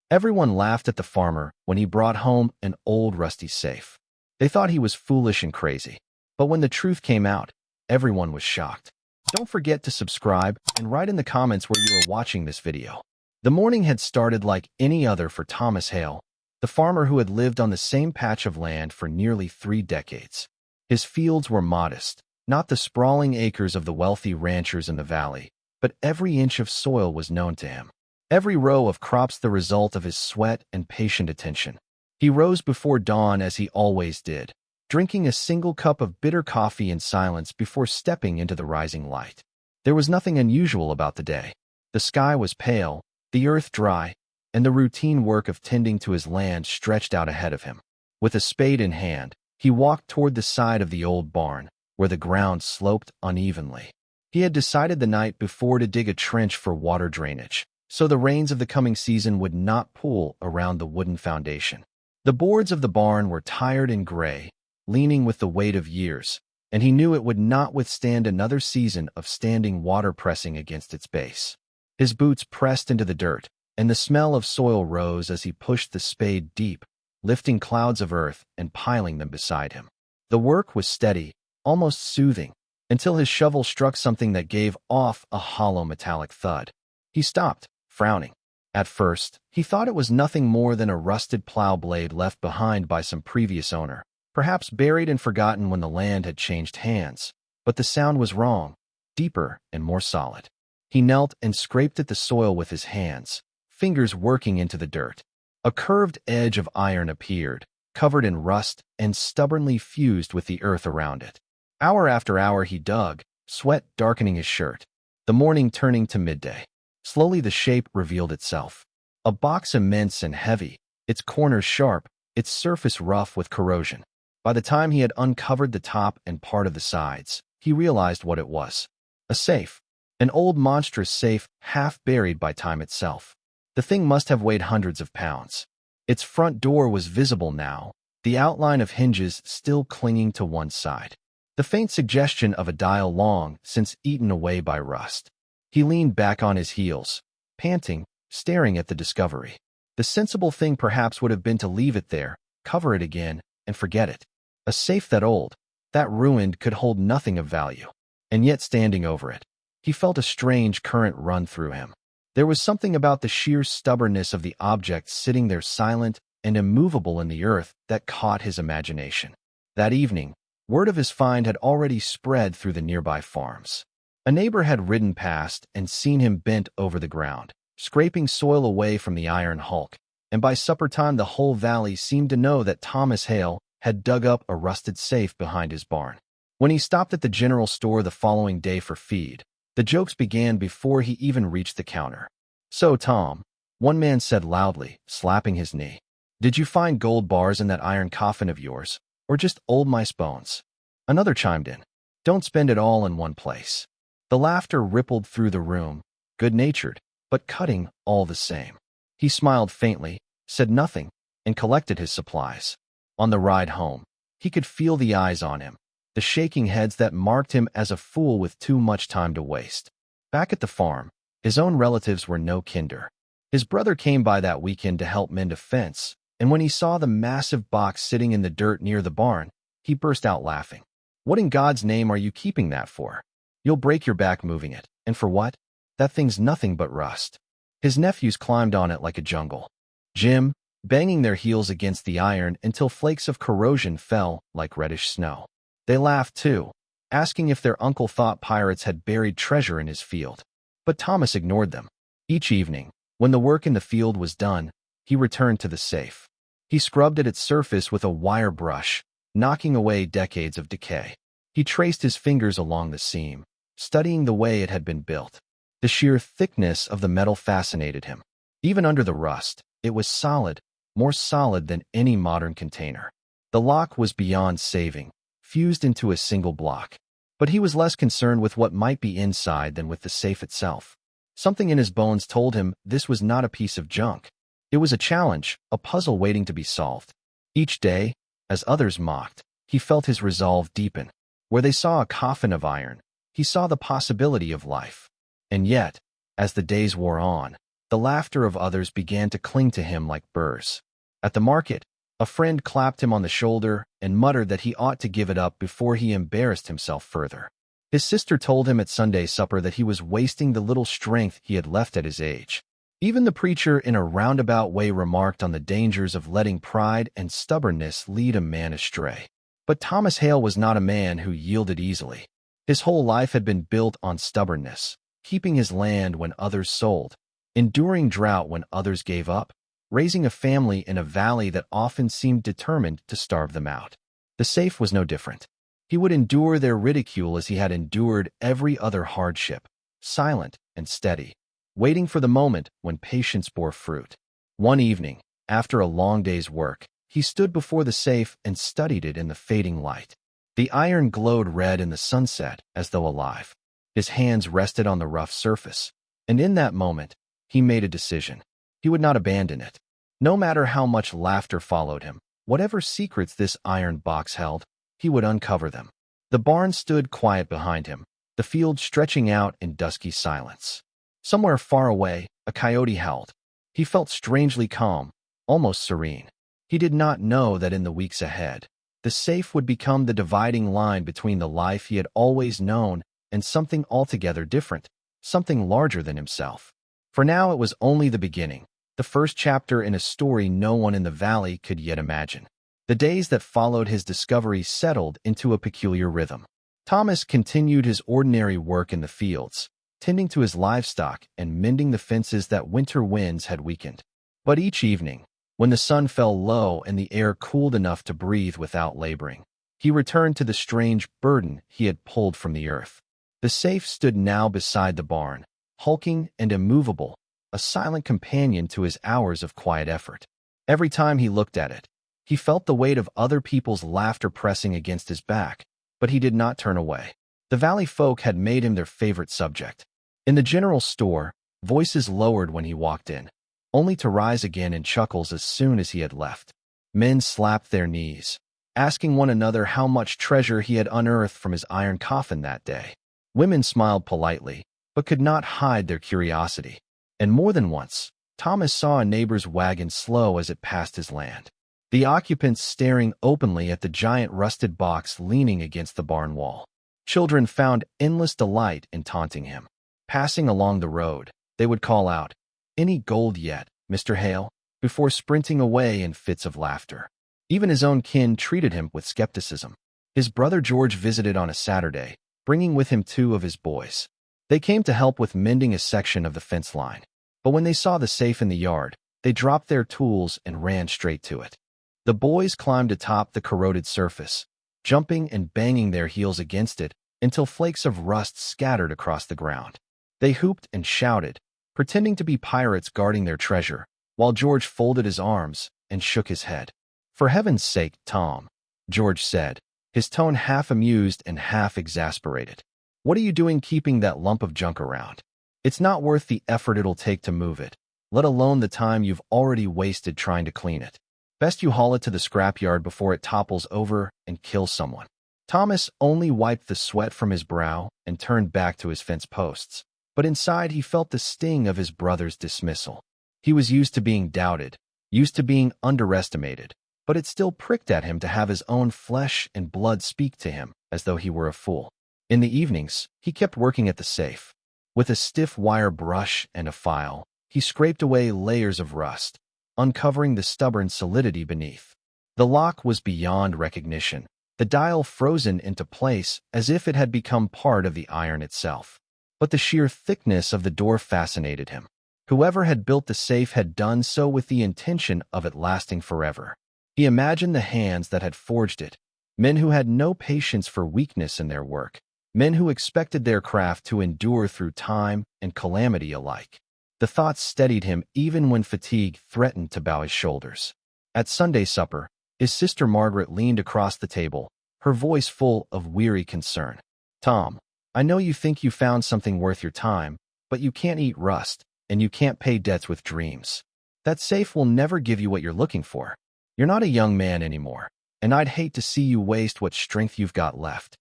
Everyone laughed at the farmer when he brought home an old rusty safe. They thought he was foolish and crazy. But when the truth came out, everyone was shocked. Don't forget to subscribe and write in the comments where you are watching this video. The morning had started like any other for Thomas Hale, the farmer who had lived on the same patch of land for nearly 3 decades. His fields were modest, not the sprawling acres of the wealthy ranchers in the valley, but every inch of soil was known to him. Every row of crops the result of his sweat and patient attention. He rose before dawn as he always did, drinking a single cup of bitter coffee in silence before stepping into the rising light. There was nothing unusual about the day. The sky was pale, the earth dry, and the routine work of tending to his land stretched out ahead of him. With a spade in hand, he walked toward the side of the old barn, where the ground sloped unevenly. He had decided the night before to dig a trench for water drainage, so the rains of the coming season would not pool around the wooden foundation. The boards of the barn were tired and gray, leaning with the weight of years, and he knew it would not withstand another season of standing water pressing against its base. His boots pressed into the dirt, and the smell of soil rose as he pushed the spade deep, lifting clouds of earth and piling them beside him. The work was steady, almost soothing, until his shovel struck something that gave off a hollow metallic thud. He stopped, frowning. At first, he thought it was nothing more than a rusted plow blade left behind by some previous owner, perhaps buried and forgotten when the land had changed hands. But the sound was wrong, deeper and more solid. He knelt and scraped at the soil with his hands, fingers working into the dirt. A curved edge of iron appeared, covered in rust and stubbornly fused with the earth around it. Hour after hour he dug, sweat darkening his shirt, the morning turning to midday. Slowly the shape revealed itself. A box immense and heavy, its corners sharp, its surface rough with corrosion. By the time he had uncovered the top and part of the sides, he realized what it was. A safe. An old monstrous safe, half buried by time itself. The thing must have weighed hundreds of pounds. Its front door was visible now, the outline of hinges still clinging to one side. The faint suggestion of a dial long since eaten away by rust. He leaned back on his heels, panting, staring at the discovery. The sensible thing perhaps would have been to leave it there, cover it again, and forget it. A safe that old, that ruined, could hold nothing of value. And yet standing over it, he felt a strange current run through him. There was something about the sheer stubbornness of the object sitting there silent and immovable in the earth that caught his imagination. That evening, word of his find had already spread through the nearby farms. A neighbor had ridden past and seen him bent over the ground, scraping soil away from the iron hulk, and by supper time the whole valley seemed to know that Thomas Hale had dug up a rusted safe behind his barn. When he stopped at the general store the following day for feed, the jokes began before he even reached the counter. "So, Tom," one man said loudly, slapping his knee, "did you find gold bars in that iron coffin of yours, or just old mice bones?" Another chimed in, "Don't spend it all in one place." The laughter rippled through the room, good-natured, but cutting all the same. He smiled faintly, said nothing, and collected his supplies. On the ride home, he could feel the eyes on him, the shaking heads that marked him as a fool with too much time to waste. Back at the farm, his own relatives were no kinder. His brother came by that weekend to help mend a fence, and when he saw the massive box sitting in the dirt near the barn, he burst out laughing. "What in God's name are you keeping that for? You'll break your back moving it. And for what? That thing's nothing but rust." His nephews climbed on it like a jungle. Jim, banging their heels against the iron until flakes of corrosion fell like reddish snow. They laughed too, asking if their uncle thought pirates had buried treasure in his field. But Thomas ignored them. Each evening, when the work in the field was done, he returned to the safe. He scrubbed at its surface with a wire brush, knocking away decades of decay. He traced his fingers along the seam, studying the way it had been built. The sheer thickness of the metal fascinated him. Even under the rust, it was solid, more solid than any modern container. The lock was beyond saving, fused into a single block. But he was less concerned with what might be inside than with the safe itself. Something in his bones told him this was not a piece of junk. It was a challenge, a puzzle waiting to be solved. Each day, as others mocked, he felt his resolve deepen. Where they saw a coffin of iron, he saw the possibility of life. And yet, as the days wore on, The laughter of others began to cling to him like burrs. At the market, a friend clapped him on the shoulder and muttered that he ought to give it up before he embarrassed himself further. His sister told him at Sunday supper that he was wasting the little strength he had left at his age. Even the preacher in a roundabout way remarked on the dangers of letting pride and stubbornness lead a man astray. But Thomas Hale was not a man who yielded easily. His whole life had been built on stubbornness, keeping his land when others sold, enduring drought when others gave up, raising a family in a valley that often seemed determined to starve them out. The safe was no different. He would endure their ridicule as he had endured every other hardship, silent and steady, waiting for the moment when patience bore fruit. One evening, after a long day's work, he stood before the safe and studied it in the fading light. The iron glowed red in the sunset as though alive. His hands rested on the rough surface, and in that moment, he made a decision. He would not abandon it. No matter how much laughter followed him, whatever secrets this iron box held, he would uncover them. The barn stood quiet behind him, the field stretching out in dusky silence. Somewhere far away, a coyote howled. He felt strangely calm, almost serene. He did not know that in the weeks ahead, the safe would become the dividing line between the life he had always known and something altogether different, something larger than himself. For now it was only the beginning, the first chapter in a story no one in the valley could yet imagine. The days that followed his discovery settled into a peculiar rhythm. Thomas continued his ordinary work in the fields, tending to his livestock and mending the fences that winter winds had weakened. But each evening, when the sun fell low and the air cooled enough to breathe without laboring, he returned to the strange burden he had pulled from the earth. The safe stood now beside the barn, hulking and immovable, a silent companion to his hours of quiet effort. Every time he looked at it, he felt the weight of other people's laughter pressing against his back, but he did not turn away. The valley folk had made him their favorite subject. In the general store, voices lowered when he walked in, only to rise again in chuckles as soon as he had left. Men slapped their knees, asking one another how much treasure he had unearthed from his iron coffin that day. Women smiled politely, but could not hide their curiosity. And more than once, Thomas saw a neighbor's wagon slow as it passed his land, the occupants staring openly at the giant rusted box leaning against the barn wall. Children found endless delight in taunting him. Passing along the road, they would call out, "Any gold yet, Mr. Hale?" before sprinting away in fits of laughter. Even his own kin treated him with skepticism. His brother George visited on a Saturday, bringing with him 2 of his boys. They came to help with mending a section of the fence line. But when they saw the safe in the yard, they dropped their tools and ran straight to it. The boys climbed atop the corroded surface, jumping and banging their heels against it until flakes of rust scattered across the ground. They hooped and shouted, pretending to be pirates guarding their treasure, while George folded his arms and shook his head. "For heaven's sake, Tom," George said, his tone half amused and half exasperated. "What are you doing keeping that lump of junk around? It's not worth the effort it'll take to move it, let alone the time you've already wasted trying to clean it. Best you haul it to the scrapyard before it topples over and kills someone." Thomas only wiped the sweat from his brow and turned back to his fence posts. But inside he felt the sting of his brother's dismissal. He was used to being doubted, used to being underestimated, but it still pricked at him to have his own flesh and blood speak to him as though he were a fool. In the evenings, he kept working at the safe. With a stiff wire brush and a file, he scraped away layers of rust, uncovering the stubborn solidity beneath. The lock was beyond recognition, the dial frozen into place as if it had become part of the iron itself. But the sheer thickness of the door fascinated him. Whoever had built the safe had done so with the intention of it lasting forever. He imagined the hands that had forged it, men who had no patience for weakness in their work, men who expected their craft to endure through time and calamity alike. The thought steadied him even when fatigue threatened to bow his shoulders. At Sunday supper, his sister Margaret leaned across the table, her voice full of weary concern. "Tom, I know you think you found something worth your time, but you can't eat rust, and you can't pay debts with dreams. That safe will never give you what you're looking for. You're not a young man anymore, and I'd hate to see you waste what strength you've got left."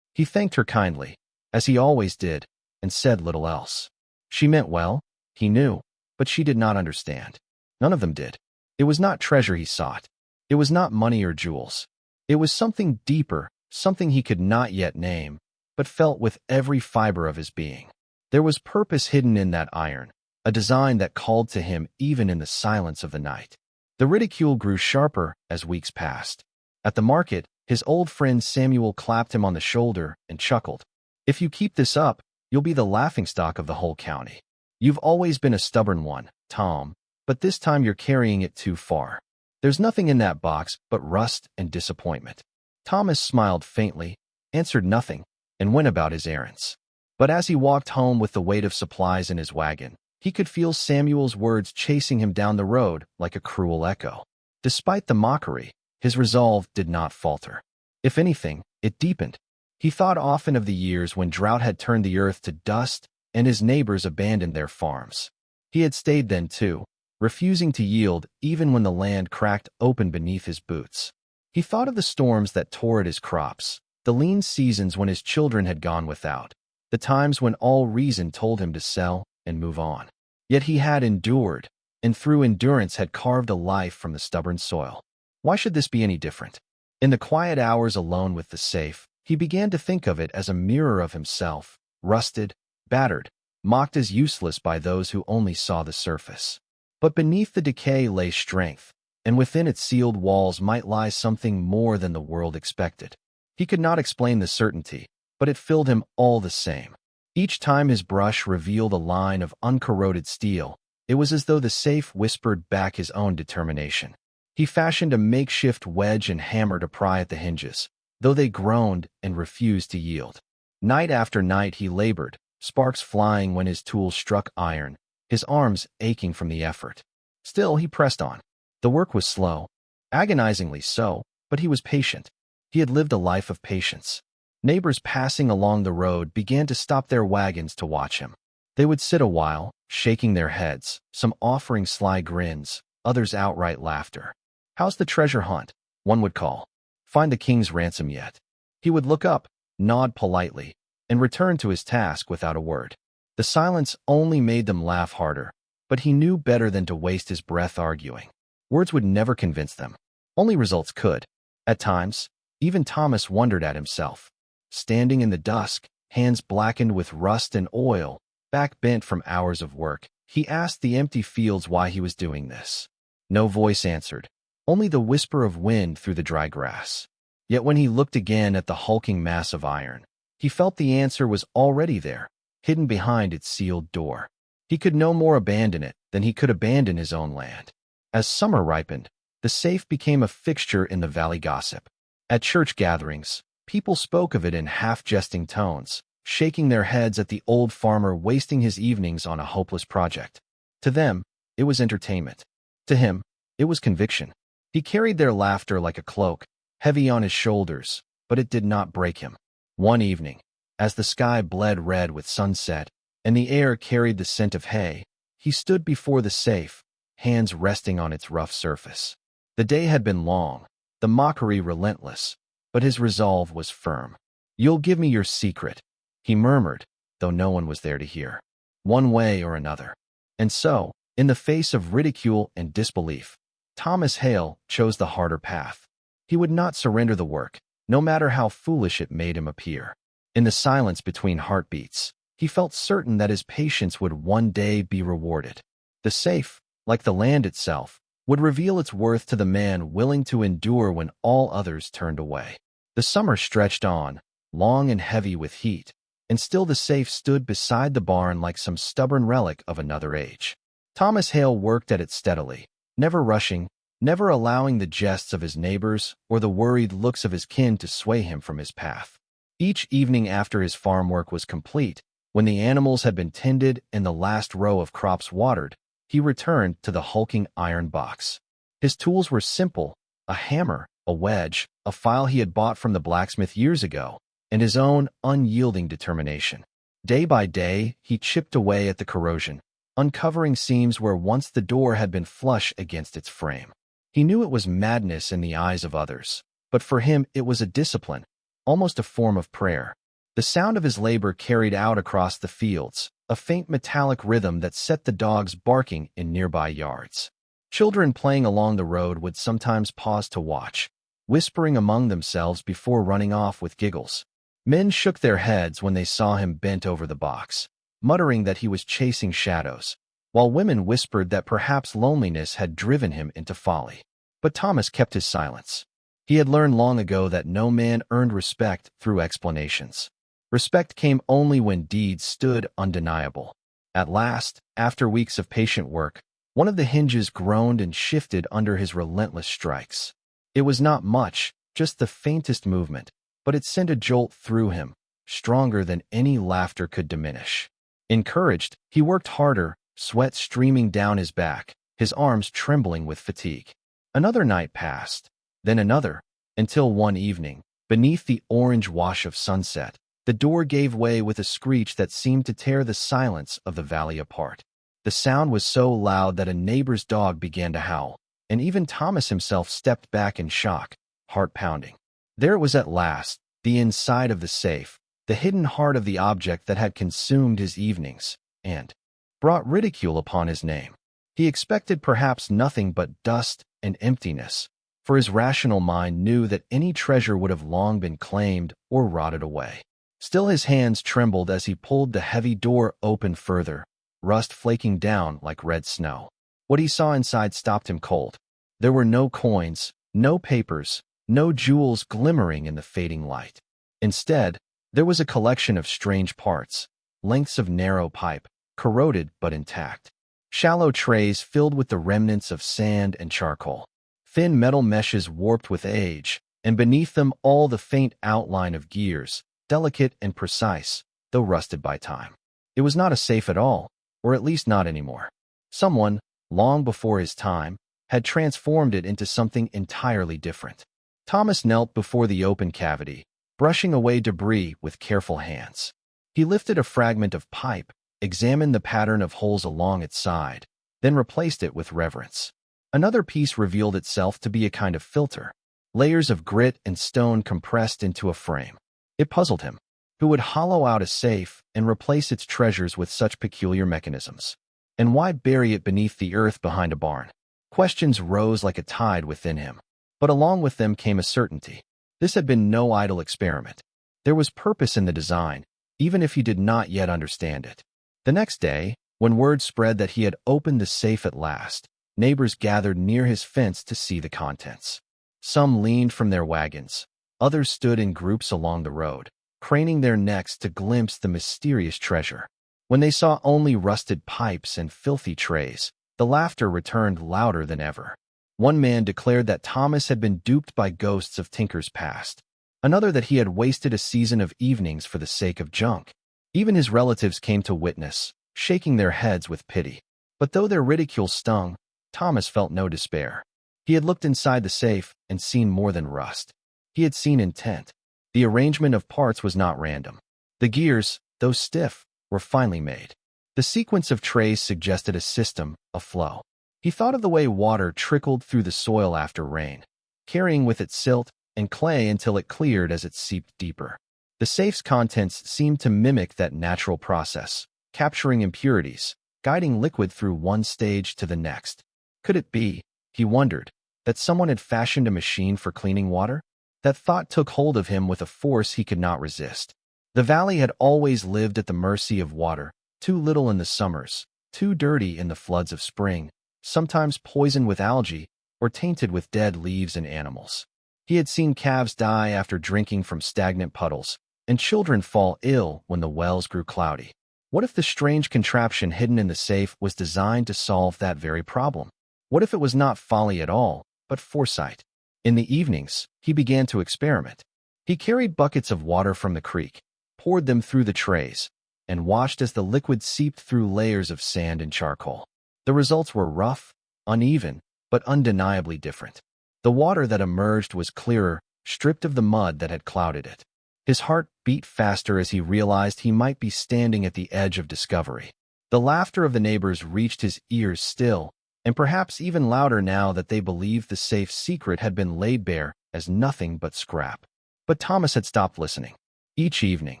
He thanked her kindly, as he always did, and said little else. She meant well, he knew, but she did not understand. None of them did. It was not treasure he sought. It was not money or jewels. It was something deeper, something he could not yet name, but felt with every fiber of his being. There was purpose hidden in that iron, a design that called to him even in the silence of the night. The ridicule grew sharper as weeks passed. At the market, his old friend Samuel clapped him on the shoulder and chuckled. "If you keep this up, you'll be the laughingstock of the whole county. You've always been a stubborn one, Tom, but this time you're carrying it too far. There's nothing in that box but rust and disappointment." Thomas smiled faintly, answered nothing, and went about his errands. But as he walked home with the weight of supplies in his wagon, he could feel Samuel's words chasing him down the road like a cruel echo. Despite the mockery, his resolve did not falter. If anything, it deepened. He thought often of the years when drought had turned the earth to dust and his neighbors abandoned their farms. He had stayed then too, refusing to yield even when the land cracked open beneath his boots. He thought of the storms that tore at his crops, the lean seasons when his children had gone without, the times when all reason told him to sell and move on. Yet he had endured, and through endurance had carved a life from the stubborn soil. Why should this be any different? In the quiet hours alone with the safe, he began to think of it as a mirror of himself, rusted, battered, mocked as useless by those who only saw the surface. But beneath the decay lay strength, and within its sealed walls might lie something more than the world expected. He could not explain the certainty, but it filled him all the same. Each time his brush revealed a line of uncorroded steel, it was as though the safe whispered back his own determination. He fashioned a makeshift wedge and hammer to pry at the hinges, though they groaned and refused to yield. Night after night he labored, sparks flying when his tools struck iron, his arms aching from the effort. Still he pressed on. The work was slow, agonizingly so, but he was patient. He had lived a life of patience. Neighbors passing along the road began to stop their wagons to watch him. They would sit a while, shaking their heads, some offering sly grins, others outright laughter. "How's the treasure hunt?" one would call. "Find the king's ransom yet?" He would look up, nod politely, and return to his task without a word. The silence only made them laugh harder, but he knew better than to waste his breath arguing. Words would never convince them. Only results could. At times, even Thomas wondered at himself. Standing in the dusk, hands blackened with rust and oil, back bent from hours of work, he asked the empty fields why he was doing this. No voice answered, only the whisper of wind through the dry grass. Yet when he looked again at the hulking mass of iron, he felt the answer was already there, hidden behind its sealed door. He could no more abandon it than he could abandon his own land. As summer ripened, the safe became a fixture in the valley gossip. At church gatherings, people spoke of it in half-jesting tones, shaking their heads at the old farmer wasting his evenings on a hopeless project. To them, it was entertainment. To him, it was conviction. He carried their laughter like a cloak, heavy on his shoulders, but it did not break him. One evening, as the sky bled red with sunset and the air carried the scent of hay, he stood before the safe, hands resting on its rough surface. The day had been long, the mockery relentless, but his resolve was firm. "You'll give me your secret," he murmured, though no one was there to hear. "One way or another." And so, in the face of ridicule and disbelief, Thomas Hale chose the harder path. He would not surrender the work, no matter how foolish it made him appear. In the silence between heartbeats, he felt certain that his patience would one day be rewarded. The safe, like the land itself, would reveal its worth to the man willing to endure when all others turned away. The summer stretched on, long and heavy with heat, and still the safe stood beside the barn like some stubborn relic of another age. Thomas Hale worked at it steadily, never rushing, never allowing the jests of his neighbors or the worried looks of his kin to sway him from his path. Each evening after his farm work was complete, when the animals had been tended and the last row of crops watered, he returned to the hulking iron box. His tools were simple, a hammer, a wedge, a file he had bought from the blacksmith years ago, and his own unyielding determination. Day by day, he chipped away at the corrosion, uncovering seams where once the door had been flush against its frame. He knew it was madness in the eyes of others, but for him it was a discipline, almost a form of prayer. The sound of his labor carried out across the fields, a faint metallic rhythm that set the dogs barking in nearby yards. Children playing along the road would sometimes pause to watch, whispering among themselves before running off with giggles. Men shook their heads when they saw him bent over the box, muttering that he was chasing shadows, while women whispered that perhaps loneliness had driven him into folly. But Thomas kept his silence. He had learned long ago that no man earned respect through explanations. Respect came only when deeds stood undeniable. At last, after weeks of patient work, one of the hinges groaned and shifted under his relentless strikes. It was not much, just the faintest movement, but it sent a jolt through him, stronger than any laughter could diminish. Encouraged, he worked harder, sweat streaming down his back, his arms trembling with fatigue. Another night passed, then another, until one evening, beneath the orange wash of sunset, the door gave way with a screech that seemed to tear the silence of the valley apart. The sound was so loud that a neighbor's dog began to howl, and even Thomas himself stepped back in shock, heart pounding. There it was at last, the inside of the safe, the hidden heart of the object that had consumed his evenings, and brought ridicule upon his name. He expected perhaps nothing but dust and emptiness, for his rational mind knew that any treasure would have long been claimed or rotted away. Still his hands trembled as he pulled the heavy door open further, rust flaking down like red snow. What he saw inside stopped him cold. There were no coins, no papers, no jewels glimmering in the fading light. Instead, there was a collection of strange parts, lengths of narrow pipe, corroded but intact. Shallow trays filled with the remnants of sand and charcoal. Thin metal meshes warped with age, and beneath them all the faint outline of gears, delicate and precise, though rusted by time. It was not a safe at all, or at least not anymore. Someone, long before his time, had transformed it into something entirely different. Thomas knelt before the open cavity, brushing away debris with careful hands. He lifted a fragment of pipe, examined the pattern of holes along its side, then replaced it with reverence. Another piece revealed itself to be a kind of filter, layers of grit and stone compressed into a frame. It puzzled him. Who would hollow out a safe and replace its treasures with such peculiar mechanisms? And why bury it beneath the earth behind a barn? Questions rose like a tide within him, but along with them came a certainty. This had been no idle experiment. There was purpose in the design, even if he did not yet understand it. The next day, when word spread that he had opened the safe at last, neighbors gathered near his fence to see the contents. Some leaned from their wagons. Others stood in groups along the road, craning their necks to glimpse the mysterious treasure. When they saw only rusted pipes and filthy trays, the laughter returned louder than ever. One man declared that Thomas had been duped by ghosts of tinkers past. Another that he had wasted a season of evenings for the sake of junk. Even his relatives came to witness, shaking their heads with pity. But though their ridicule stung, Thomas felt no despair. He had looked inside the safe and seen more than rust. He had seen intent. The arrangement of parts was not random. The gears, though stiff, were finely made. The sequence of trays suggested a system, a flow. He thought of the way water trickled through the soil after rain, carrying with it silt and clay until it cleared as it seeped deeper. The safe's contents seemed to mimic that natural process, capturing impurities, guiding liquid through one stage to the next. Could it be, he wondered, that someone had fashioned a machine for cleaning water? That thought took hold of him with a force he could not resist. The valley had always lived at the mercy of water, too little in the summers, too dirty in the floods of spring, sometimes poisoned with algae or tainted with dead leaves and animals. He had seen calves die after drinking from stagnant puddles, and children fall ill when the wells grew cloudy. What if the strange contraption hidden in the safe was designed to solve that very problem? What if it was not folly at all, but foresight? In the evenings, he began to experiment. He carried buckets of water from the creek, poured them through the trays, and watched as the liquid seeped through layers of sand and charcoal. The results were rough, uneven, but undeniably different. The water that emerged was clearer, stripped of the mud that had clouded it. His heart beat faster as he realized he might be standing at the edge of discovery. The laughter of the neighbors reached his ears still, and perhaps even louder now that they believed the safe's secret had been laid bare as nothing but scrap. But Thomas had stopped listening. Each evening,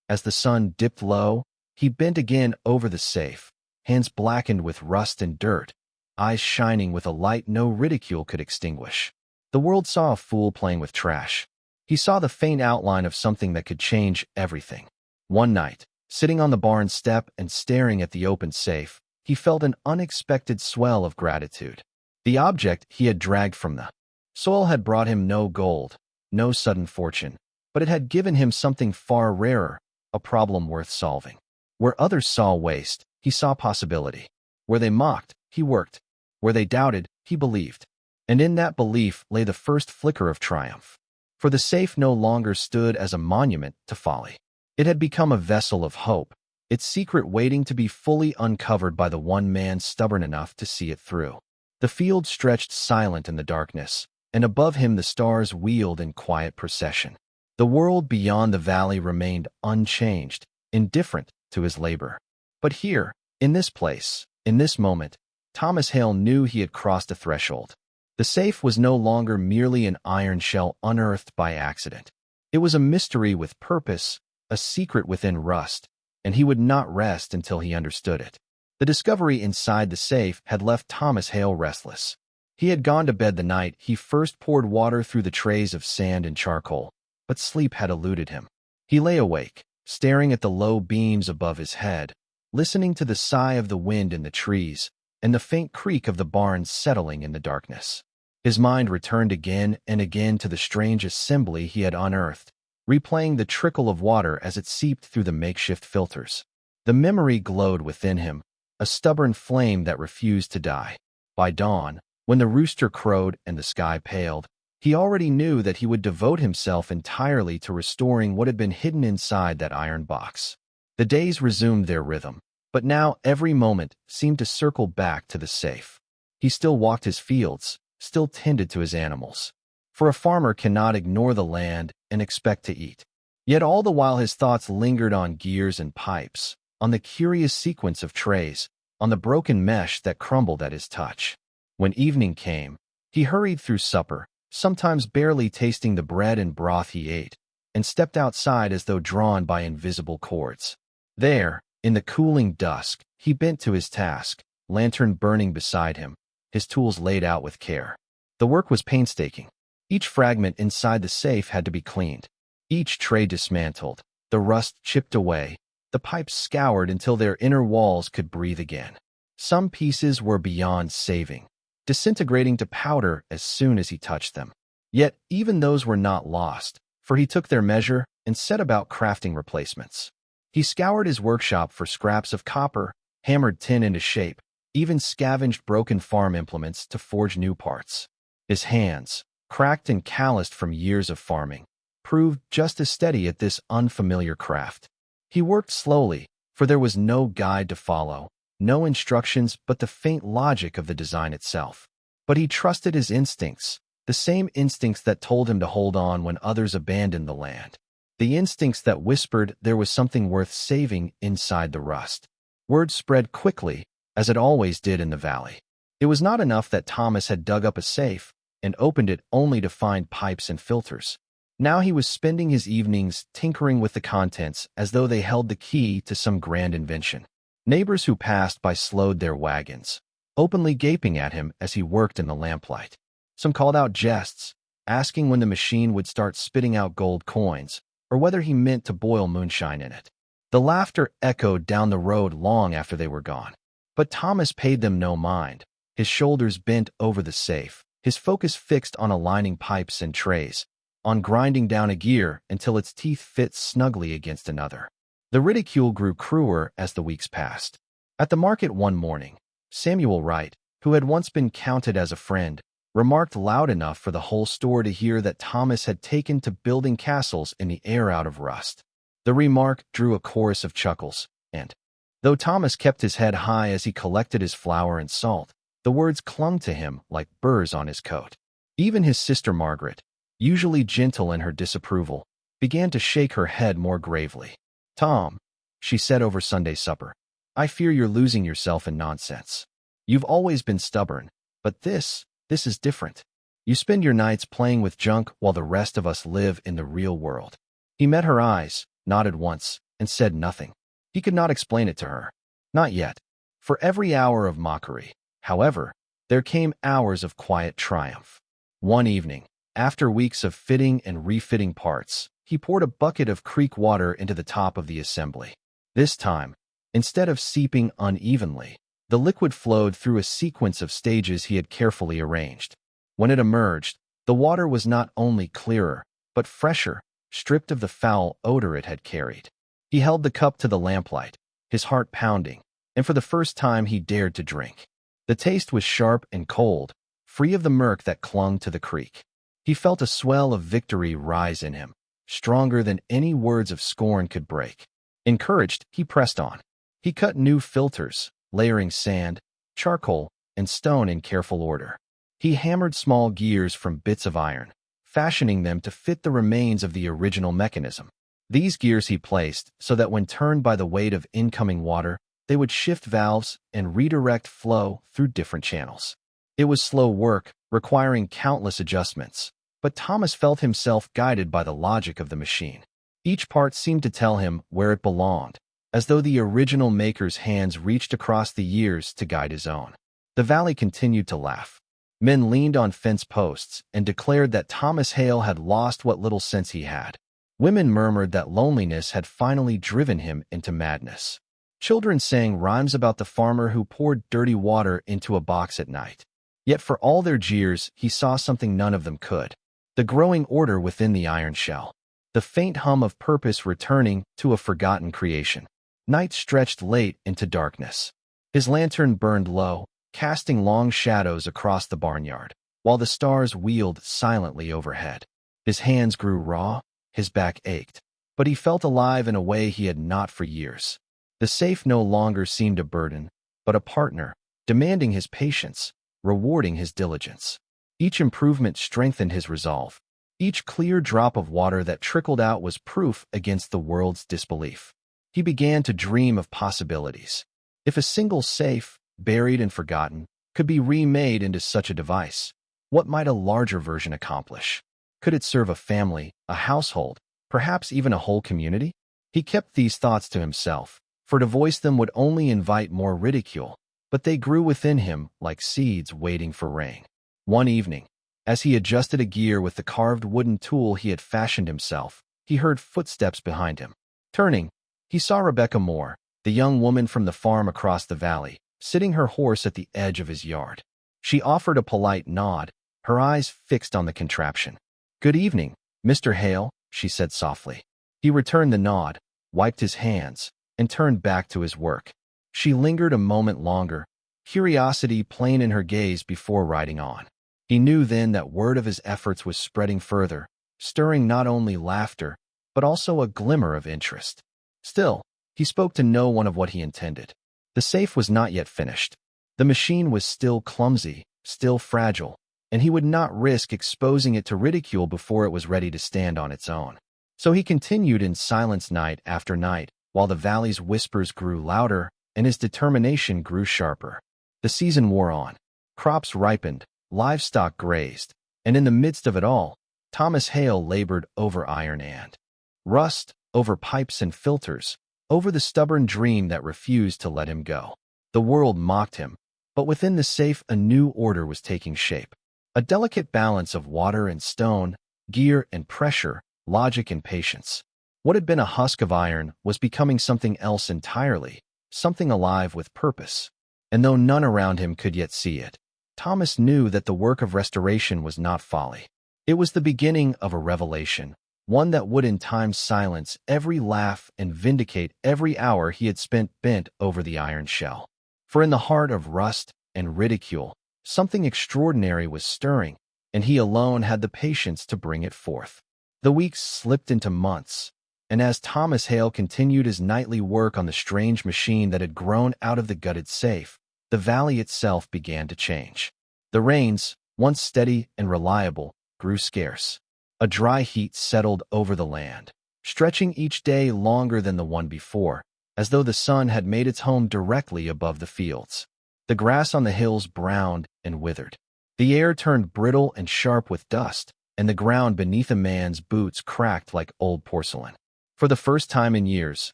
As the sun dipped low, he bent again over the safe, hands blackened with rust and dirt, eyes shining with a light no ridicule could extinguish. The world saw a fool playing with trash. He saw the faint outline of something that could change everything. One night, sitting on the barn step and staring at the open safe, he felt an unexpected swell of gratitude. The object he had dragged from the soil had brought him no gold, no sudden fortune, but it had given him something far rarer, a problem worth solving. Where others saw waste, he saw possibility. Where they mocked, he worked. Where they doubted, he believed. And in that belief lay the first flicker of triumph. For the safe no longer stood as a monument to folly. It had become a vessel of hope, its secret waiting to be fully uncovered by the one man stubborn enough to see it through. The field stretched silent in the darkness, and above him the stars wheeled in quiet procession. The world beyond the valley remained unchanged, indifferent to his labor. But here, in this place, in this moment, Thomas Hale knew he had crossed a threshold. The safe was no longer merely an iron shell unearthed by accident. It was a mystery with purpose, a secret within rust, and he would not rest until he understood it. The discovery inside the safe had left Thomas Hale restless. He had gone to bed the night he first poured water through the trays of sand and charcoal, but sleep had eluded him. He lay awake, staring at the low beams above his head, listening to the sigh of the wind in the trees and the faint creak of the barn settling in the darkness. His mind returned again and again to the strange assembly he had unearthed, replaying the trickle of water as it seeped through the makeshift filters. The memory glowed within him, a stubborn flame that refused to die. By dawn, when the rooster crowed and the sky paled, he already knew that he would devote himself entirely to restoring what had been hidden inside that iron box. The days resumed their rhythm, but now every moment seemed to circle back to the safe. He still walked his fields, still tended to his animals. For a farmer cannot ignore the land and expect to eat. Yet all the while his thoughts lingered on gears and pipes, on the curious sequence of trays, on the broken mesh that crumbled at his touch. When evening came, he hurried through supper, sometimes barely tasting the bread and broth he ate, and stepped outside as though drawn by invisible cords. There, in the cooling dusk, he bent to his task, lantern burning beside him, his tools laid out with care. The work was painstaking. Each fragment inside the safe had to be cleaned, each tray dismantled, the rust chipped away, the pipes scoured until their inner walls could breathe again. Some pieces were beyond saving, disintegrating to powder as soon as he touched them. Yet even those were not lost, for he took their measure and set about crafting replacements. He scoured his workshop for scraps of copper, hammered tin into shape, even scavenged broken farm implements to forge new parts. His hands, cracked and calloused from years of farming, proved just as steady at this unfamiliar craft. He worked slowly, for there was no guide to follow, no instructions but the faint logic of the design itself. But he trusted his instincts, the same instincts that told him to hold on when others abandoned the land. The instincts that whispered there was something worth saving inside the rust. Word spread quickly, as it always did in the valley. It was not enough that Thomas had dug up a safe and opened it only to find pipes and filters. Now he was spending his evenings tinkering with the contents as though they held the key to some grand invention. Neighbors who passed by slowed their wagons, openly gaping at him as he worked in the lamplight. Some called out jests, asking when the machine would start spitting out gold coins, or whether he meant to boil moonshine in it. The laughter echoed down the road long after they were gone. But Thomas paid them no mind, his shoulders bent over the safe, his focus fixed on aligning pipes and trays, on grinding down a gear until its teeth fit snugly against another. The ridicule grew crueler as the weeks passed. At the market one morning, Samuel Wright, who had once been counted as a friend, remarked loud enough for the whole store to hear that Thomas had taken to building castles in the air out of rust. The remark drew a chorus of chuckles, and, though Thomas kept his head high as he collected his flour and salt, the words clung to him like burrs on his coat. Even his sister Margaret, usually gentle in her disapproval, began to shake her head more gravely. "Tom," she said over Sunday supper, "I fear you're losing yourself in nonsense. You've always been stubborn, but this is different. You spend your nights playing with junk while the rest of us live in the real world." He met her eyes, nodded once, and said nothing. He could not explain it to her. Not yet. For every hour of mockery, however, there came hours of quiet triumph. One evening, after weeks of fitting and refitting parts, he poured a bucket of creek water into the top of the assembly. This time, instead of seeping unevenly, the liquid flowed through a sequence of stages he had carefully arranged. When it emerged, the water was not only clearer, but fresher, stripped of the foul odor it had carried. He held the cup to the lamplight, his heart pounding, and for the first time he dared to drink. The taste was sharp and cold, free of the murk that clung to the creek. He felt a swell of victory rise in him, stronger than any words of scorn could break. Encouraged, he pressed on. He cut new filters, layering sand, charcoal, and stone in careful order. He hammered small gears from bits of iron, fashioning them to fit the remains of the original mechanism. These gears he placed so that when turned by the weight of incoming water, they would shift valves and redirect flow through different channels. It was slow work, requiring countless adjustments, but Thomas felt himself guided by the logic of the machine. Each part seemed to tell him where it belonged, as though the original maker's hands reached across the years to guide his own. The valley continued to laugh. Men leaned on fence posts and declared that Thomas Hale had lost what little sense he had. Women murmured that loneliness had finally driven him into madness. Children sang rhymes about the farmer who poured dirty water into a box at night. Yet for all their jeers, he saw something none of them could: the growing order within the iron shell, the faint hum of purpose returning to a forgotten creation. Night stretched late into darkness. His lantern burned low, casting long shadows across the barnyard, while the stars wheeled silently overhead. His hands grew raw, his back ached, but he felt alive in a way he had not for years. The safe no longer seemed a burden, but a partner, demanding his patience, rewarding his diligence. Each improvement strengthened his resolve. Each clear drop of water that trickled out was proof against the world's disbelief. He began to dream of possibilities. If a single safe, buried and forgotten, could be remade into such a device, what might a larger version accomplish? Could it serve a family, a household, perhaps even a whole community? He kept these thoughts to himself, for to voice them would only invite more ridicule, but they grew within him like seeds waiting for rain. One evening, as he adjusted a gear with the carved wooden tool he had fashioned himself, he heard footsteps behind him. Turning, he saw Rebecca Moore, the young woman from the farm across the valley, sitting her horse at the edge of his yard. She offered a polite nod, her eyes fixed on the contraption. "Good evening, Mr. Hale," she said softly. He returned the nod, wiped his hands, and turned back to his work. She lingered a moment longer, curiosity plain in her gaze before riding on. He knew then that word of his efforts was spreading further, stirring not only laughter, but also a glimmer of interest. Still, he spoke to no one of what he intended. The safe was not yet finished. The machine was still clumsy, still fragile, and he would not risk exposing it to ridicule before it was ready to stand on its own. So he continued in silence night after night, while the valley's whispers grew louder and his determination grew sharper. The season wore on. Crops ripened, livestock grazed, and in the midst of it all, Thomas Hale labored over iron and rust, over pipes and filters, over the stubborn dream that refused to let him go. The world mocked him, but within the safe a new order was taking shape. A delicate balance of water and stone, gear and pressure, logic and patience. What had been a husk of iron was becoming something else entirely, something alive with purpose. And though none around him could yet see it, Thomas knew that the work of restoration was not folly. It was the beginning of a revelation, one that would in time silence every laugh and vindicate every hour he had spent bent over the iron shell. For in the heart of rust and ridicule, something extraordinary was stirring, and he alone had the patience to bring it forth. The weeks slipped into months, and as Thomas Hale continued his nightly work on the strange machine that had grown out of the gutted safe, the valley itself began to change. The rains, once steady and reliable, grew scarce. A dry heat settled over the land, stretching each day longer than the one before, as though the sun had made its home directly above the fields. The grass on the hills browned and withered. The air turned brittle and sharp with dust, and the ground beneath a man's boots cracked like old porcelain. For the first time in years,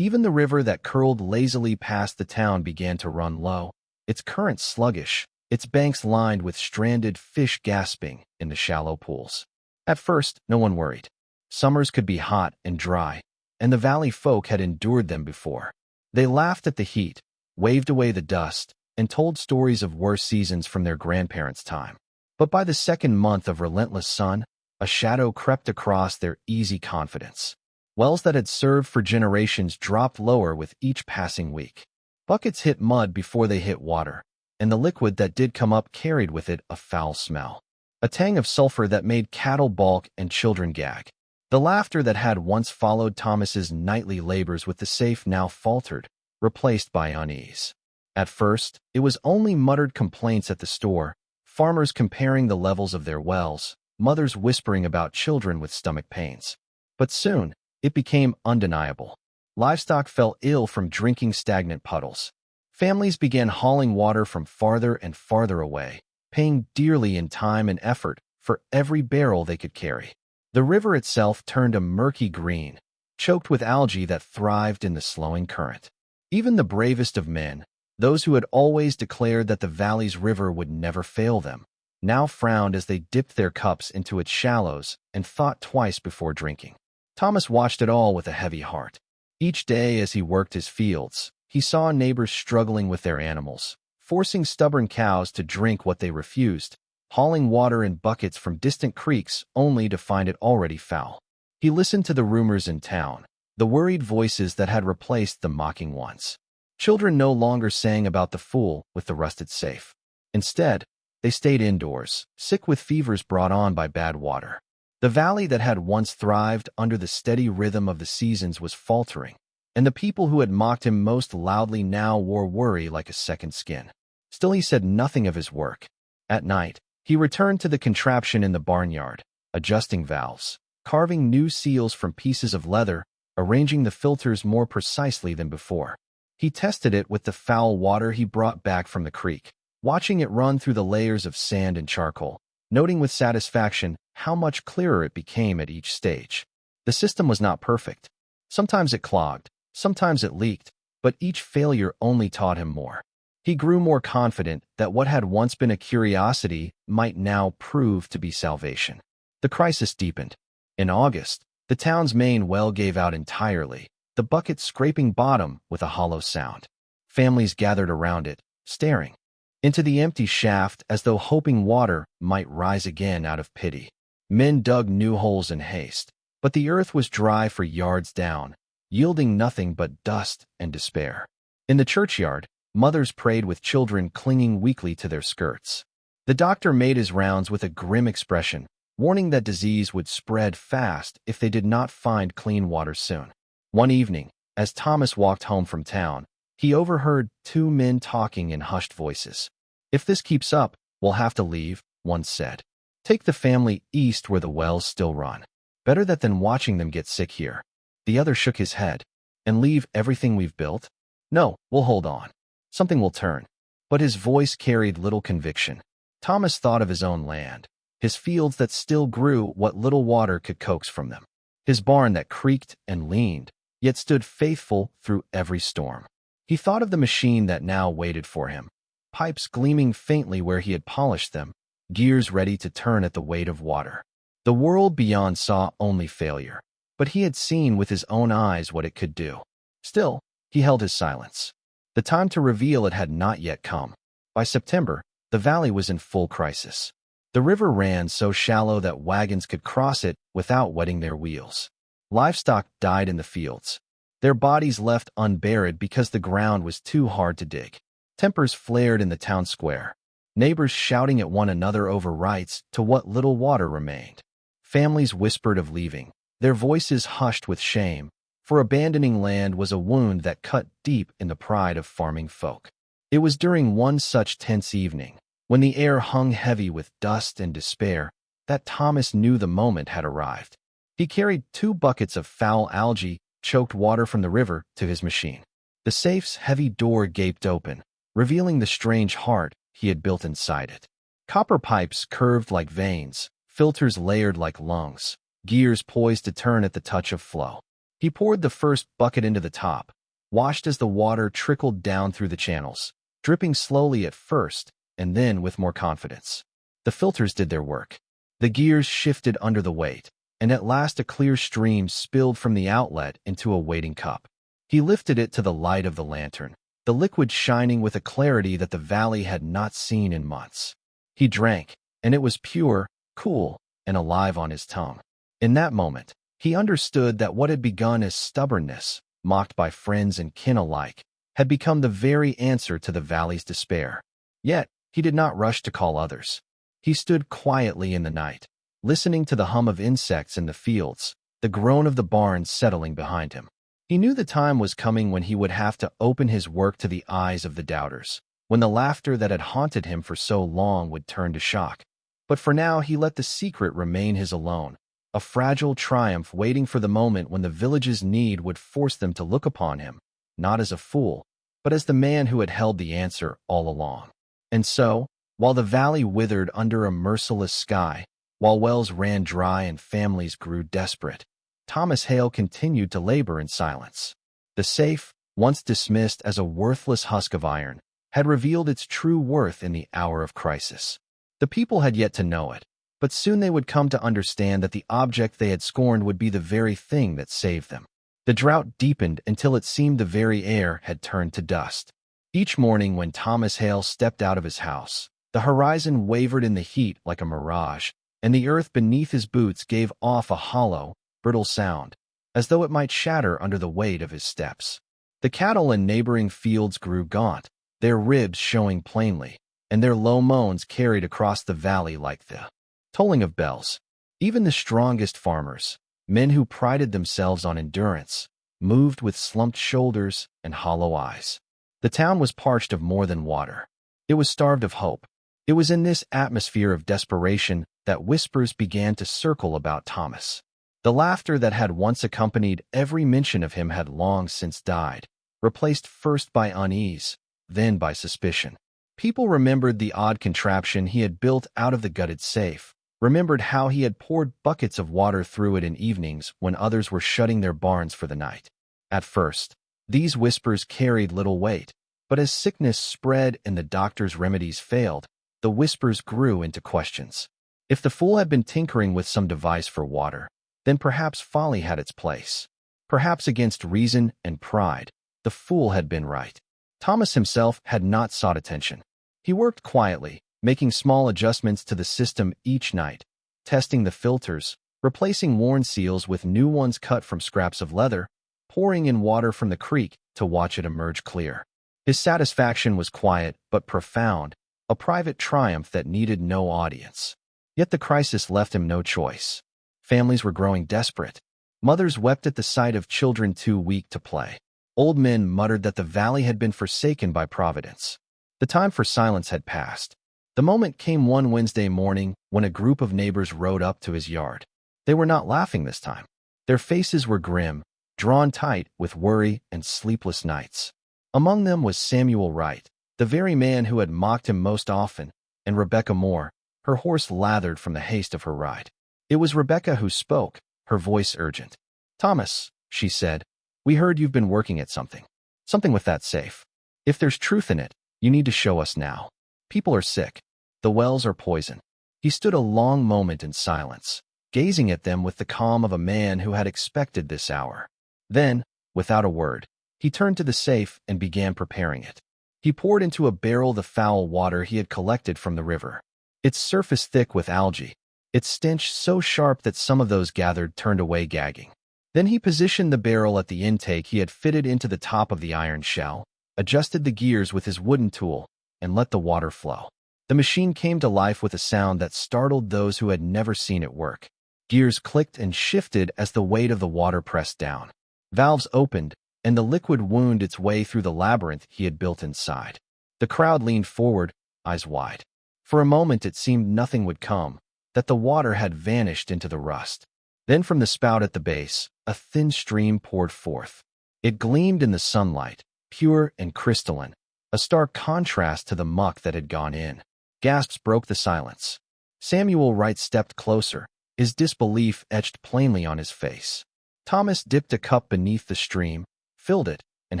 Even the river that curled lazily past the town began to run low, its current sluggish, its banks lined with stranded fish gasping in the shallow pools. At first, no one worried. Summers could be hot and dry, and the valley folk had endured them before. They laughed at the heat, waved away the dust, and told stories of worse seasons from their grandparents' time. But by the second month of relentless sun, a shadow crept across their easy confidence. Wells that had served for generations dropped lower with each passing week. Buckets hit mud before they hit water, and the liquid that did come up carried with it a foul smell. A tang of sulfur that made cattle balk and children gag. The laughter that had once followed Thomas's nightly labors with the safe now faltered, replaced by unease. At first, it was only muttered complaints at the store, farmers comparing the levels of their wells, mothers whispering about children with stomach pains. But soon, it became undeniable. Livestock fell ill from drinking stagnant puddles. Families began hauling water from farther and farther away, paying dearly in time and effort for every barrel they could carry. The river itself turned a murky green, choked with algae that thrived in the slowing current. Even the bravest of men, those who had always declared that the valley's river would never fail them, now frowned as they dipped their cups into its shallows and thought twice before drinking. Thomas watched it all with a heavy heart. Each day as he worked his fields, he saw neighbors struggling with their animals, forcing stubborn cows to drink what they refused, hauling water in buckets from distant creeks only to find it already foul. He listened to the rumors in town, the worried voices that had replaced the mocking ones. Children no longer sang about the fool with the rusted safe. Instead, they stayed indoors, sick with fevers brought on by bad water. The valley that had once thrived under the steady rhythm of the seasons was faltering, and the people who had mocked him most loudly now wore worry like a second skin. Still, he said nothing of his work. At night, he returned to the contraption in the barnyard, adjusting valves, carving new seals from pieces of leather, arranging the filters more precisely than before. He tested it with the foul water he brought back from the creek, watching it run through the layers of sand and charcoal, noting with satisfaction how much clearer it became at each stage. The system was not perfect. Sometimes it clogged, sometimes it leaked, but each failure only taught him more. He grew more confident that what had once been a curiosity might now prove to be salvation. The crisis deepened. In August, the town's main well gave out entirely, the bucket scraping bottom with a hollow sound. Families gathered around it, staring into the empty shaft as though hoping water might rise again out of pity. Men dug new holes in haste, but the earth was dry for yards down, yielding nothing but dust and despair. In the churchyard, mothers prayed with children clinging weakly to their skirts. The doctor made his rounds with a grim expression, warning that disease would spread fast if they did not find clean water soon. One evening, as Thomas walked home from town, he overheard two men talking in hushed voices. "If this keeps up, we'll have to leave," one said. "Take the family east where the wells still run. Better that than watching them get sick here." The other shook his head. "And leave everything we've built? No, we'll hold on. Something will turn." But his voice carried little conviction. Thomas thought of his own land, his fields that still grew what little water could coax from them, his barn that creaked and leaned, yet stood faithful through every storm. He thought of the machine that now waited for him, pipes gleaming faintly where he had polished them, gears ready to turn at the weight of water. The world beyond saw only failure, but he had seen with his own eyes what it could do. Still, he held his silence. The time to reveal it had not yet come. By September, the valley was in full crisis. The river ran so shallow that wagons could cross it without wetting their wheels. Livestock died in the fields, their bodies left unburied because the ground was too hard to dig. Tempers flared in the town square, neighbors shouting at one another over rights to what little water remained. Families whispered of leaving, their voices hushed with shame, for abandoning land was a wound that cut deep in the pride of farming folk. It was during one such tense evening, when the air hung heavy with dust and despair, that Thomas knew the moment had arrived. He carried 2 buckets of foul algae, choked water from the river, to his machine. The safe's heavy door gaped open, revealing the strange heart he had built inside it. Copper pipes curved like veins, filters layered like lungs, gears poised to turn at the touch of flow. He poured the first bucket into the top, watched as the water trickled down through the channels, dripping slowly at first, and then with more confidence. The filters did their work. The gears shifted under the weight, and at last a clear stream spilled from the outlet into a waiting cup. He lifted it to the light of the lantern, the liquid shining with a clarity that the valley had not seen in months. He drank, and it was pure, cool, and alive on his tongue. In that moment, he understood that what had begun as stubbornness, mocked by friends and kin alike, had become the very answer to the valley's despair. Yet, he did not rush to call others. He stood quietly in the night, listening to the hum of insects in the fields, the groan of the barns settling behind him. He knew the time was coming when he would have to open his work to the eyes of the doubters, when the laughter that had haunted him for so long would turn to shock. But for now he let the secret remain his alone, a fragile triumph waiting for the moment when the village's need would force them to look upon him, not as a fool, but as the man who had held the answer all along. And so, while the valley withered under a merciless sky, while wells ran dry and families grew desperate, Thomas Hale continued to labor in silence. The safe, once dismissed as a worthless husk of iron, had revealed its true worth in the hour of crisis. The people had yet to know it, but soon they would come to understand that the object they had scorned would be the very thing that saved them. The drought deepened until it seemed the very air had turned to dust. Each morning when Thomas Hale stepped out of his house, the horizon wavered in the heat like a mirage, and the earth beneath his boots gave off a hollow, brittle sound, as though it might shatter under the weight of his steps. The cattle in neighboring fields grew gaunt, their ribs showing plainly, and their low moans carried across the valley like the tolling of bells. Even the strongest farmers, men who prided themselves on endurance, moved with slumped shoulders and hollow eyes. The town was parched of more than water. It was starved of hope. It was in this atmosphere of desperation that whispers began to circle about Thomas. The laughter that had once accompanied every mention of him had long since died, replaced first by unease, then by suspicion. People remembered the odd contraption he had built out of the gutted safe, remembered how he had poured buckets of water through it in evenings when others were shutting their barns for the night. At first, these whispers carried little weight, but as sickness spread and the doctor's remedies failed, the whispers grew into questions. If the fool had been tinkering with some device for water, then perhaps folly had its place. Perhaps against reason and pride, the fool had been right. Thomas himself had not sought attention. He worked quietly, making small adjustments to the system each night, testing the filters, replacing worn seals with new ones cut from scraps of leather, pouring in water from the creek to watch it emerge clear. His satisfaction was quiet but profound, a private triumph that needed no audience. Yet the crisis left him no choice. Families were growing desperate. Mothers wept at the sight of children too weak to play. Old men muttered that the valley had been forsaken by Providence. The time for silence had passed. The moment came one Wednesday morning when a group of neighbors rode up to his yard. They were not laughing this time. Their faces were grim, drawn tight with worry and sleepless nights. Among them was Samuel Wright, the very man who had mocked him most often, and Rebecca Moore, her horse lathered from the haste of her ride. It was Rebecca who spoke, her voice urgent. "Thomas," she said, "we heard you've been working at something. Something with that safe. If there's truth in it, you need to show us now. People are sick. The wells are poison." He stood a long moment in silence, gazing at them with the calm of a man who had expected this hour. Then, without a word, he turned to the safe and began preparing it. He poured into a barrel the foul water he had collected from the river, its surface thick with algae, its stench so sharp that some of those gathered turned away gagging. Then he positioned the barrel at the intake he had fitted into the top of the iron shell, adjusted the gears with his wooden tool, and let the water flow. The machine came to life with a sound that startled those who had never seen it work. Gears clicked and shifted as the weight of the water pressed down. Valves opened, and the liquid wound its way through the labyrinth he had built inside. The crowd leaned forward, eyes wide. For a moment it seemed nothing would come, that the water had vanished into the rust. Then from the spout at the base, a thin stream poured forth. It gleamed in the sunlight, pure and crystalline, a stark contrast to the muck that had gone in. Gasps broke the silence. Samuel Wright stepped closer, his disbelief etched plainly on his face. Thomas dipped a cup beneath the stream, filled it, and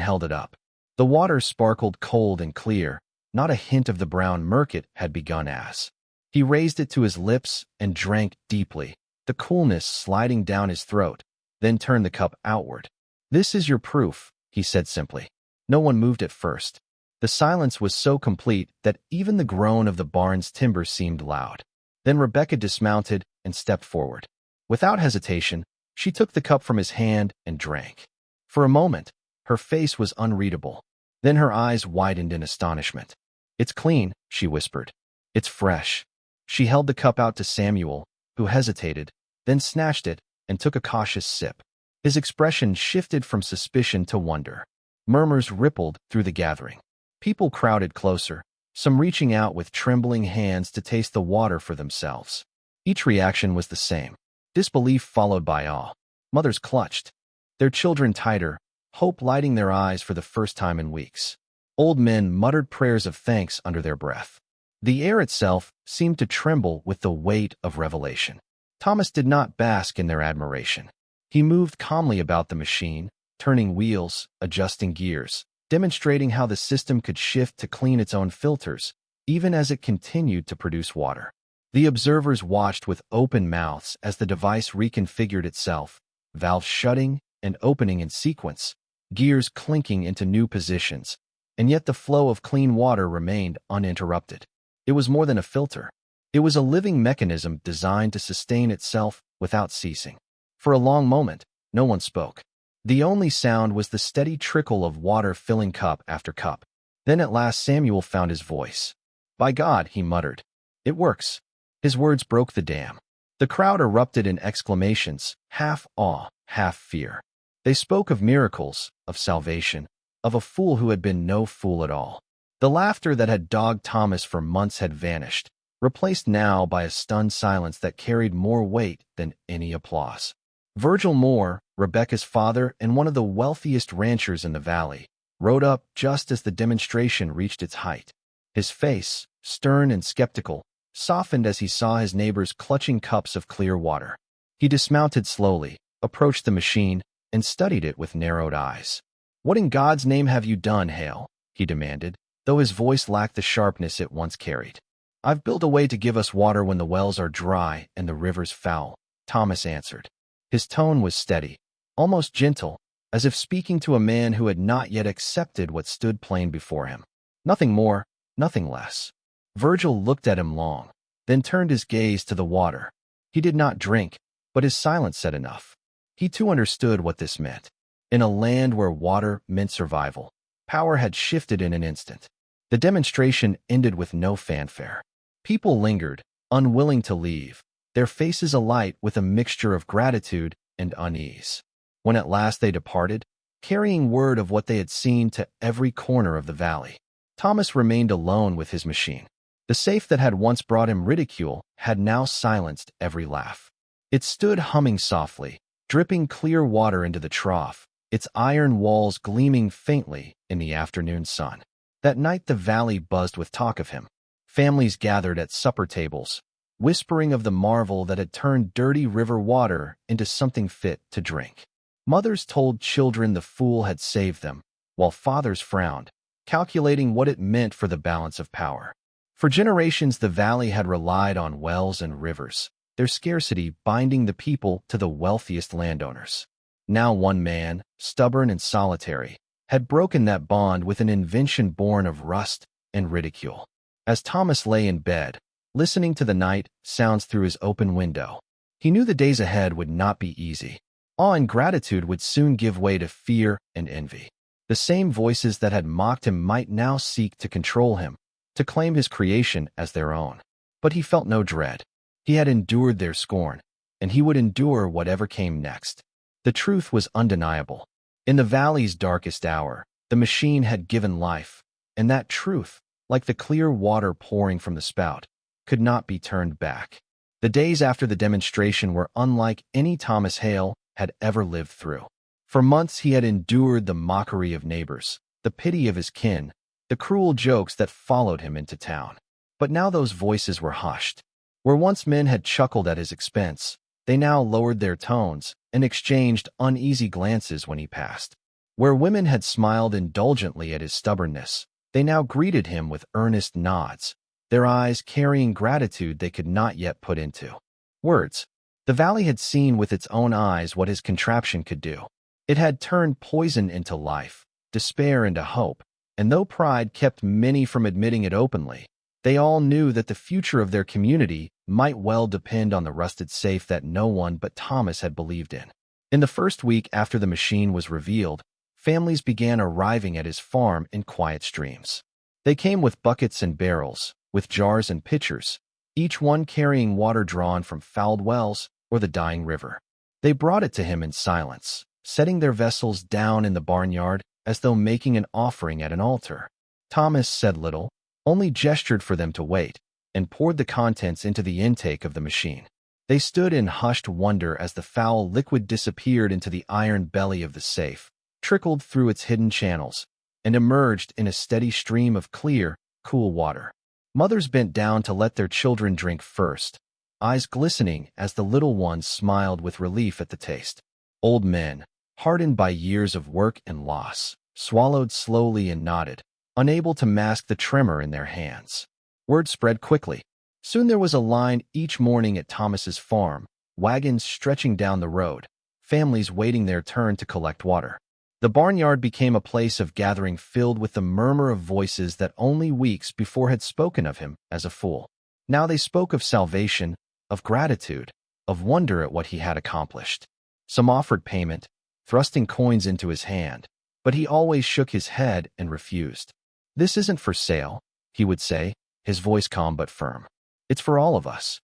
held it up. The water sparkled cold and clear, not a hint of the brown murk it had begun as. He raised it to his lips and drank deeply, the coolness sliding down his throat, then turned the cup outward. "This is your proof," he said simply. No one moved at first. The silence was so complete that even the groan of the barn's timber seemed loud. Then Rebecca dismounted and stepped forward. Without hesitation, she took the cup from his hand and drank. For a moment, her face was unreadable. Then her eyes widened in astonishment. "It's clean," she whispered. "It's fresh." She held the cup out to Samuel, who hesitated, then snatched it and took a cautious sip. His expression shifted from suspicion to wonder. Murmurs rippled through the gathering. People crowded closer, some reaching out with trembling hands to taste the water for themselves. Each reaction was the same: disbelief followed by awe. Mothers clutched their children tighter, hope lighting their eyes for the first time in weeks. Old men muttered prayers of thanks under their breath. The air itself seemed to tremble with the weight of revelation. Thomas did not bask in their admiration. He moved calmly about the machine, turning wheels, adjusting gears, demonstrating how the system could shift to clean its own filters, even as it continued to produce water. The observers watched with open mouths as the device reconfigured itself, valves shutting and opening in sequence, gears clinking into new positions, and yet the flow of clean water remained uninterrupted. It was more than a filter. It was a living mechanism designed to sustain itself without ceasing. For a long moment, no one spoke. The only sound was the steady trickle of water filling cup after cup. Then at last Samuel found his voice. "By God," he muttered. "It works." His words broke the dam. The crowd erupted in exclamations, half awe, half fear. They spoke of miracles, of salvation, of a fool who had been no fool at all. The laughter that had dogged Thomas for months had vanished, replaced now by a stunned silence that carried more weight than any applause. Virgil Moore, Rebecca's father and one of the wealthiest ranchers in the valley, rode up just as the demonstration reached its height. His face, stern and skeptical, softened as he saw his neighbors clutching cups of clear water. He dismounted slowly, approached the machine, and studied it with narrowed eyes. "What in God's name have you done, Hale?" he demanded, though his voice lacked the sharpness it once carried. "I've built a way to give us water when the wells are dry and the rivers foul," Thomas answered. His tone was steady, almost gentle, as if speaking to a man who had not yet accepted what stood plain before him. Nothing more, nothing less. Virgil looked at him long, then turned his gaze to the water. He did not drink, but his silence said enough. He too understood what this meant. In a land where water meant survival, power had shifted in an instant. The demonstration ended with no fanfare. People lingered, unwilling to leave, their faces alight with a mixture of gratitude and unease. When at last they departed, carrying word of what they had seen to every corner of the valley, Thomas remained alone with his machine. The safe that had once brought him ridicule had now silenced every laugh. It stood humming softly, dripping clear water into the trough, its iron walls gleaming faintly in the afternoon sun. That night the valley buzzed with talk of him. Families gathered at supper tables, whispering of the marvel that had turned dirty river water into something fit to drink. Mothers told children the fool had saved them, while fathers frowned, calculating what it meant for the balance of power. For generations the valley had relied on wells and rivers, their scarcity binding the people to the wealthiest landowners. Now one man, stubborn and solitary, had broken that bond with an invention born of rust and ridicule. As Thomas lay in bed, listening to the night sounds through his open window, he knew the days ahead would not be easy. Awe and gratitude would soon give way to fear and envy. The same voices that had mocked him might now seek to control him, to claim his creation as their own. But he felt no dread. He had endured their scorn, and he would endure whatever came next. The truth was undeniable. In the valley's darkest hour, the machine had given life, and that truth, like the clear water pouring from the spout, could not be turned back. The days after the demonstration were unlike any Thomas Hale had ever lived through. For months he had endured the mockery of neighbors, the pity of his kin, the cruel jokes that followed him into town. But now those voices were hushed. Where once men had chuckled at his expense, they now lowered their tones and exchanged uneasy glances when he passed. Where women had smiled indulgently at his stubbornness, they now greeted him with earnest nods, their eyes carrying gratitude they could not yet put into words. The valley had seen with its own eyes what his contraption could do. It had turned poison into life, despair into hope, and though pride kept many from admitting it openly, they all knew that the future of their community might well depend on the rusted safe that no one but Thomas had believed in. In the first week after the machine was revealed, families began arriving at his farm in quiet streams. They came with buckets and barrels, with jars and pitchers, each one carrying water drawn from fouled wells or the dying river. They brought it to him in silence, setting their vessels down in the barnyard as though making an offering at an altar. Thomas said little, only gestured for them to wait, and poured the contents into the intake of the machine. They stood in hushed wonder as the foul liquid disappeared into the iron belly of the safe, trickled through its hidden channels, and emerged in a steady stream of clear, cool water. Mothers bent down to let their children drink first, eyes glistening as the little ones smiled with relief at the taste. Old men, hardened by years of work and loss, swallowed slowly and nodded, unable to mask the tremor in their hands. Word spread quickly. Soon there was a line each morning at Thomas's farm, wagons stretching down the road, families waiting their turn to collect water. The barnyard became a place of gathering filled with the murmur of voices that only weeks before had spoken of him as a fool. Now they spoke of salvation, of gratitude, of wonder at what he had accomplished. Some offered payment, thrusting coins into his hand, but he always shook his head and refused. "This isn't for sale," he would say, his voice calm but firm. "It's for all of us."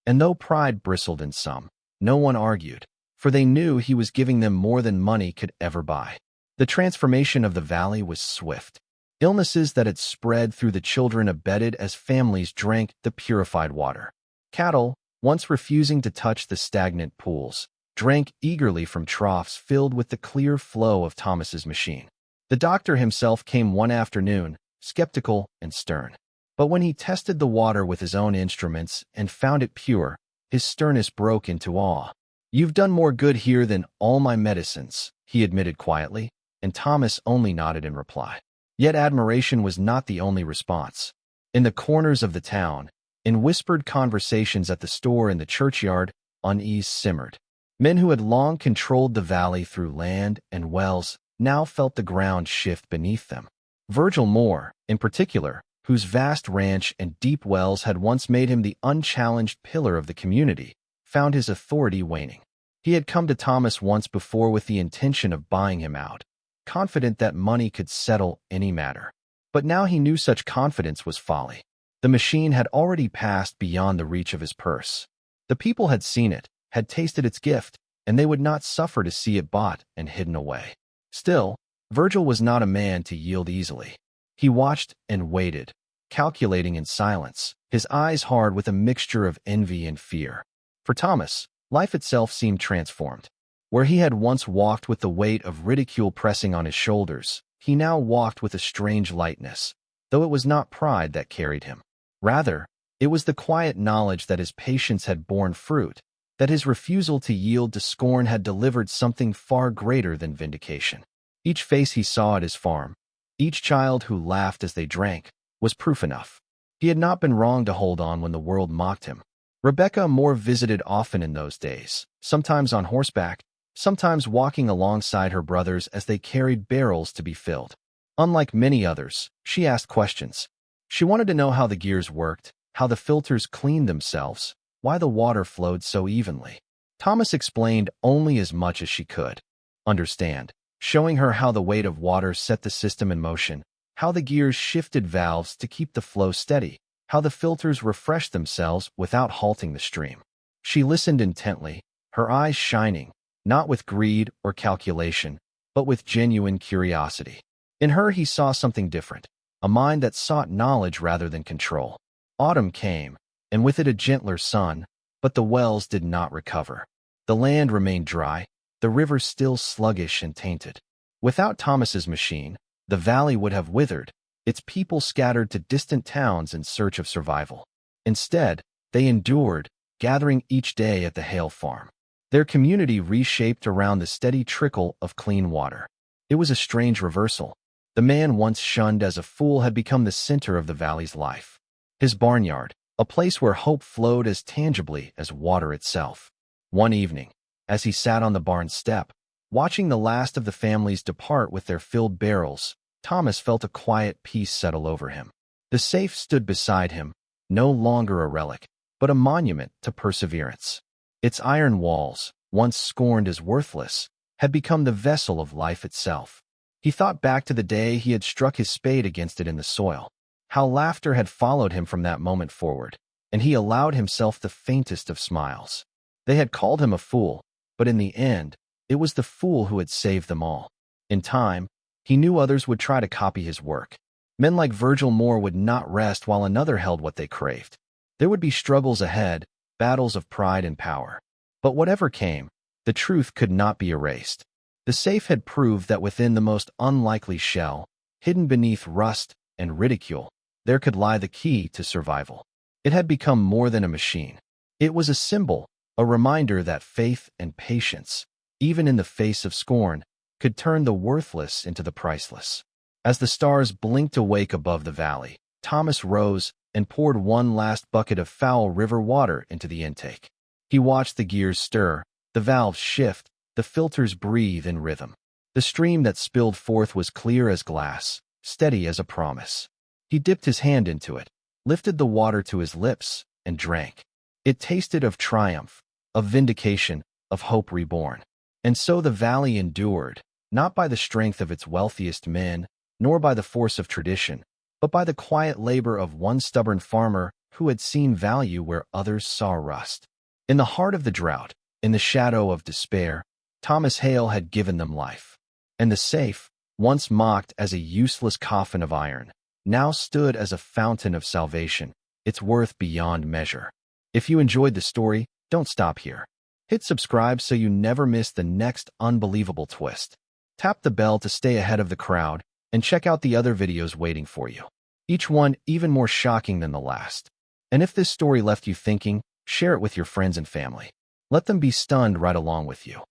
And though pride bristled in some, no one argued, for they knew he was giving them more than money could ever buy. The transformation of the valley was swift. Illnesses that had spread through the children abated as families drank the purified water. Cattle, once refusing to touch the stagnant pools, drank eagerly from troughs filled with the clear flow of Thomas's machine. The doctor himself came one afternoon, skeptical and stern. But when he tested the water with his own instruments and found it pure, his sternness broke into awe. "You've done more good here than all my medicines," he admitted quietly, and Thomas only nodded in reply. Yet admiration was not the only response. In the corners of the town, in whispered conversations at the store in the churchyard, unease simmered. Men who had long controlled the valley through land and wells now felt the ground shift beneath them. Virgil Moore, in particular, whose vast ranch and deep wells had once made him the unchallenged pillar of the community, found his authority waning. He had come to Thomas once before with the intention of buying him out, confident that money could settle any matter. But now he knew such confidence was folly. The machine had already passed beyond the reach of his purse. The people had seen it, had tasted its gift, and they would not suffer to see it bought and hidden away. Still, Virgil was not a man to yield easily. He watched and waited, calculating in silence, his eyes hard with a mixture of envy and fear. For Thomas, life itself seemed transformed. Where he had once walked with the weight of ridicule pressing on his shoulders, he now walked with a strange lightness, though it was not pride that carried him. Rather, it was the quiet knowledge that his patience had borne fruit, that his refusal to yield to scorn had delivered something far greater than vindication. Each face he saw at his farm, each child who laughed as they drank, was proof enough. He had not been wrong to hold on when the world mocked him. Rebecca Moore visited often in those days, sometimes on horseback, sometimes walking alongside her brothers as they carried barrels to be filled. Unlike many others, she asked questions. She wanted to know how the gears worked, how the filters cleaned themselves, why the water flowed so evenly. Thomas explained only as much as she could understand, showing her how the weight of water set the system in motion, how the gears shifted valves to keep the flow steady, how the filters refreshed themselves without halting the stream. She listened intently, her eyes shining, not with greed or calculation, but with genuine curiosity. In her he saw something different, a mind that sought knowledge rather than control. Autumn came, and with it a gentler sun, but the wells did not recover. The land remained dry, the river still sluggish and tainted. Without Thomas's machine, the valley would have withered, its people scattered to distant towns in search of survival. Instead, they endured, gathering each day at the Hale farm. Their community reshaped around the steady trickle of clean water. It was a strange reversal. The man once shunned as a fool had become the center of the valley's life. His barnyard, a place where hope flowed as tangibly as water itself. One evening, as he sat on the barn step, watching the last of the families depart with their filled barrels, Thomas felt a quiet peace settle over him. The safe stood beside him, no longer a relic, but a monument to perseverance. Its iron walls, once scorned as worthless, had become the vessel of life itself. He thought back to the day he had struck his spade against it in the soil, how laughter had followed him from that moment forward, and he allowed himself the faintest of smiles. They had called him a fool, but in the end, it was the fool who had saved them all. In time, he knew others would try to copy his work. Men like Virgil Moore would not rest while another held what they craved. There would be struggles ahead, battles of pride and power. But whatever came, the truth could not be erased. The safe had proved that within the most unlikely shell, hidden beneath rust and ridicule, there could lie the key to survival. It had become more than a machine. It was a symbol, a reminder that faith and patience, even in the face of scorn, could turn the worthless into the priceless. As the stars blinked awake above the valley, Thomas rose and poured one last bucket of foul river water into the intake. He watched the gears stir, the valves shift, the filters breathe in rhythm. The stream that spilled forth was clear as glass, steady as a promise. He dipped his hand into it, lifted the water to his lips, and drank. It tasted of triumph, of vindication, of hope reborn. And so the valley endured, not by the strength of its wealthiest men, nor by the force of tradition, but by the quiet labor of one stubborn farmer who had seen value where others saw rust. In the heart of the drought, in the shadow of despair, Thomas Hale had given them life. And the safe, once mocked as a useless coffin of iron, now stood as a fountain of salvation, its worth beyond measure. If you enjoyed the story, don't stop here. Hit subscribe so you never miss the next unbelievable twist. Tap the bell to stay ahead of the crowd, and check out the other videos waiting for you. Each one even more shocking than the last. And if this story left you thinking, share it with your friends and family. Let them be stunned right along with you.